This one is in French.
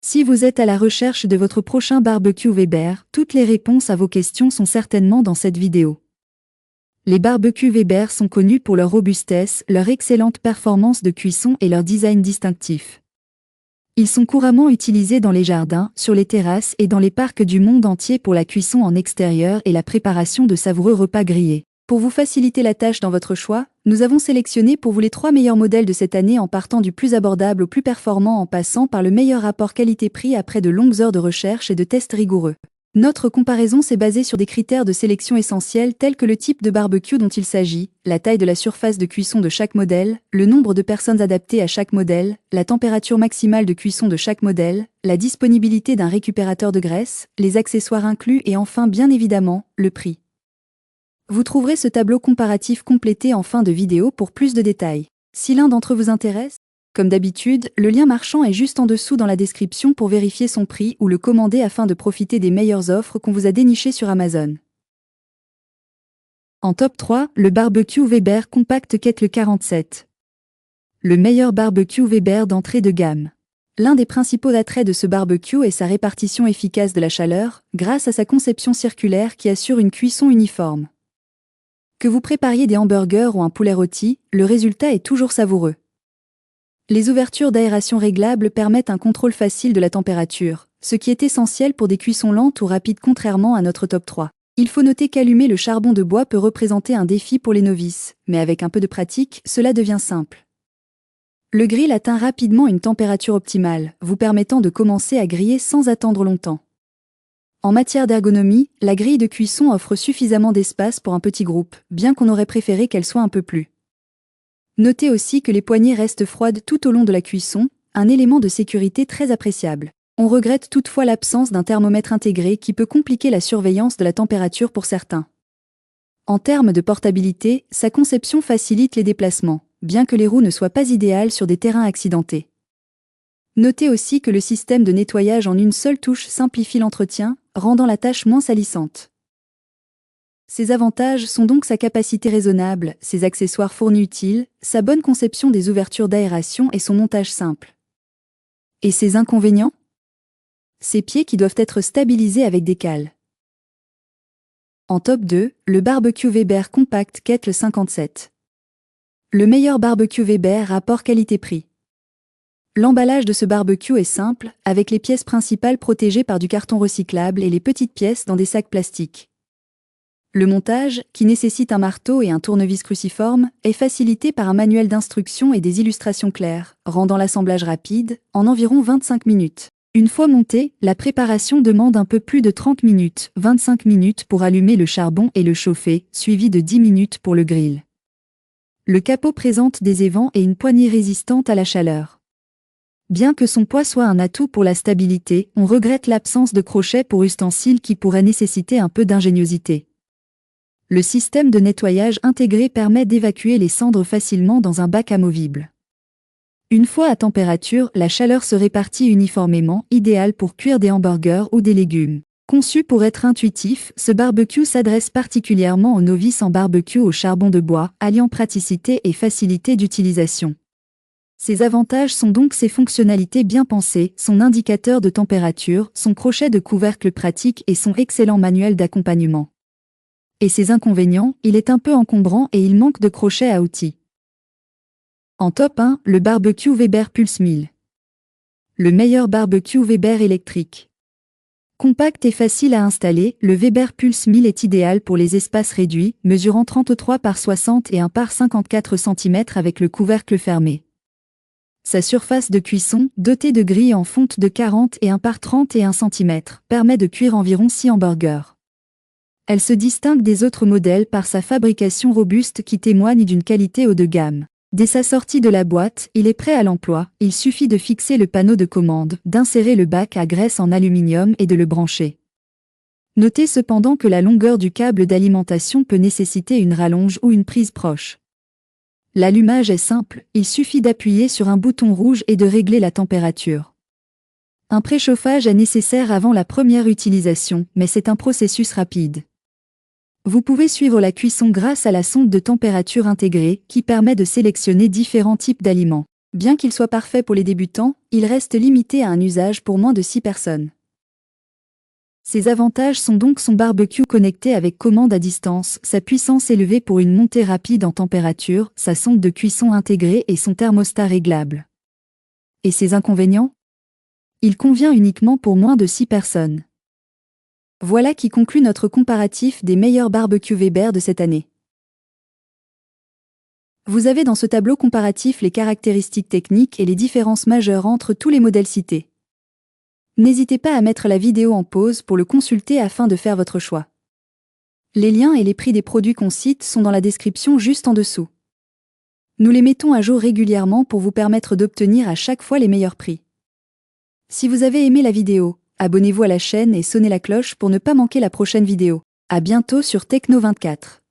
Si vous êtes à la recherche de votre prochain barbecue Weber, toutes les réponses à vos questions sont certainement dans cette vidéo. Les barbecues Weber sont connus pour leur robustesse, leur excellente performance de cuisson et leur design distinctif. Ils sont couramment utilisés dans les jardins, sur les terrasses et dans les parcs du monde entier pour la cuisson en extérieur et la préparation de savoureux repas grillés. Pour vous faciliter la tâche dans votre choix, nous avons sélectionné pour vous les 3 meilleurs modèles de cette année en partant du plus abordable au plus performant en passant par le meilleur rapport qualité-prix après de longues heures de recherche et de tests rigoureux. Notre comparaison s'est basée sur des critères de sélection essentiels tels que le type de barbecue dont il s'agit, la taille de la surface de cuisson de chaque modèle, le nombre de personnes adaptées à chaque modèle, la température maximale de cuisson de chaque modèle, la disponibilité d'un récupérateur de graisse, les accessoires inclus et enfin bien évidemment, le prix. Vous trouverez ce tableau comparatif complété en fin de vidéo pour plus de détails. Si l'un d'entre eux vous intéresse, comme d'habitude, le lien marchand est juste en dessous dans la description pour vérifier son prix ou le commander afin de profiter des meilleures offres qu'on vous a dénichées sur Amazon. En top 3, le barbecue Weber Compact Kettle 47. Le meilleur barbecue Weber d'entrée de gamme. L'un des principaux attraits de ce barbecue est sa répartition efficace de la chaleur, grâce à sa conception circulaire qui assure une cuisson uniforme. Que vous prépariez des hamburgers ou un poulet rôti, le résultat est toujours savoureux. Les ouvertures d'aération réglables permettent un contrôle facile de la température, ce qui est essentiel pour des cuissons lentes ou rapides contrairement à notre top 3. Il faut noter qu'allumer le charbon de bois peut représenter un défi pour les novices, mais avec un peu de pratique, cela devient simple. Le grill atteint rapidement une température optimale, vous permettant de commencer à griller sans attendre longtemps. En matière d'ergonomie, la grille de cuisson offre suffisamment d'espace pour un petit groupe, bien qu'on aurait préféré qu'elle soit un peu plus. Notez aussi que les poignées restent froides tout au long de la cuisson, un élément de sécurité très appréciable. On regrette toutefois l'absence d'un thermomètre intégré qui peut compliquer la surveillance de la température pour certains. En termes de portabilité, sa conception facilite les déplacements, bien que les roues ne soient pas idéales sur des terrains accidentés. Notez aussi que le système de nettoyage en une seule touche simplifie l'entretien, rendant la tâche moins salissante. Ses avantages sont donc sa capacité raisonnable, ses accessoires fournis utiles, sa bonne conception des ouvertures d'aération et son montage simple. Et ses inconvénients ? Ses pieds qui doivent être stabilisés avec des cales. En top 2, le barbecue Weber Compact Kettle 57. Le meilleur barbecue Weber rapport qualité-prix. L'emballage de ce barbecue est simple, avec les pièces principales protégées par du carton recyclable et les petites pièces dans des sacs plastiques. Le montage, qui nécessite un marteau et un tournevis cruciforme, est facilité par un manuel d'instructions et des illustrations claires, rendant l'assemblage rapide, en environ 25 minutes. Une fois monté, la préparation demande un peu plus de 30 minutes, 25 minutes pour allumer le charbon et le chauffer, suivi de 10 minutes pour le grill. Le capot présente des évents et une poignée résistante à la chaleur. Bien que son poids soit un atout pour la stabilité, on regrette l'absence de crochet pour ustensiles qui pourrait nécessiter un peu d'ingéniosité. Le système de nettoyage intégré permet d'évacuer les cendres facilement dans un bac amovible. Une fois à température, la chaleur se répartit uniformément, idéal pour cuire des hamburgers ou des légumes. Conçu pour être intuitif, ce barbecue s'adresse particulièrement aux novices en barbecue au charbon de bois, alliant praticité et facilité d'utilisation. Ses avantages sont donc ses fonctionnalités bien pensées, son indicateur de température, son crochet de couvercle pratique et son excellent manuel d'accompagnement. Et ses inconvénients, il est un peu encombrant et il manque de crochet à outils. En top 1, le barbecue Weber Pulse 1000. Le meilleur barbecue Weber électrique. Compact et facile à installer, le Weber Pulse 1000 est idéal pour les espaces réduits, mesurant 33 par 60 et 1 par 54 cm avec le couvercle fermé. Sa surface de cuisson, dotée de grilles en fonte de 40 et 1 par 31 cm, permet de cuire environ 6 hamburgers. Elle se distingue des autres modèles par sa fabrication robuste qui témoigne d'une qualité haut de gamme. Dès sa sortie de la boîte, il est prêt à l'emploi, il suffit de fixer le panneau de commande, d'insérer le bac à graisse en aluminium et de le brancher. Notez cependant que la longueur du câble d'alimentation peut nécessiter une rallonge ou une prise proche. L'allumage est simple, il suffit d'appuyer sur un bouton rouge et de régler la température. Un préchauffage est nécessaire avant la première utilisation, mais c'est un processus rapide. Vous pouvez suivre la cuisson grâce à la sonde de température intégrée qui permet de sélectionner différents types d'aliments. Bien qu'il soit parfait pour les débutants, il reste limité à un usage pour moins de 6 personnes. Ses avantages sont donc son barbecue connecté avec commande à distance, sa puissance élevée pour une montée rapide en température, sa sonde de cuisson intégrée et son thermostat réglable. Et ses inconvénients? Il convient uniquement pour moins de 6 personnes. Voilà qui conclut notre comparatif des meilleurs barbecues Weber de cette année. Vous avez dans ce tableau comparatif les caractéristiques techniques et les différences majeures entre tous les modèles cités. N'hésitez pas à mettre la vidéo en pause pour le consulter afin de faire votre choix. Les liens et les prix des produits qu'on cite sont dans la description juste en dessous. Nous les mettons à jour régulièrement pour vous permettre d'obtenir à chaque fois les meilleurs prix. Si vous avez aimé la vidéo, abonnez-vous à la chaîne et sonnez la cloche pour ne pas manquer la prochaine vidéo. À bientôt sur Techno24.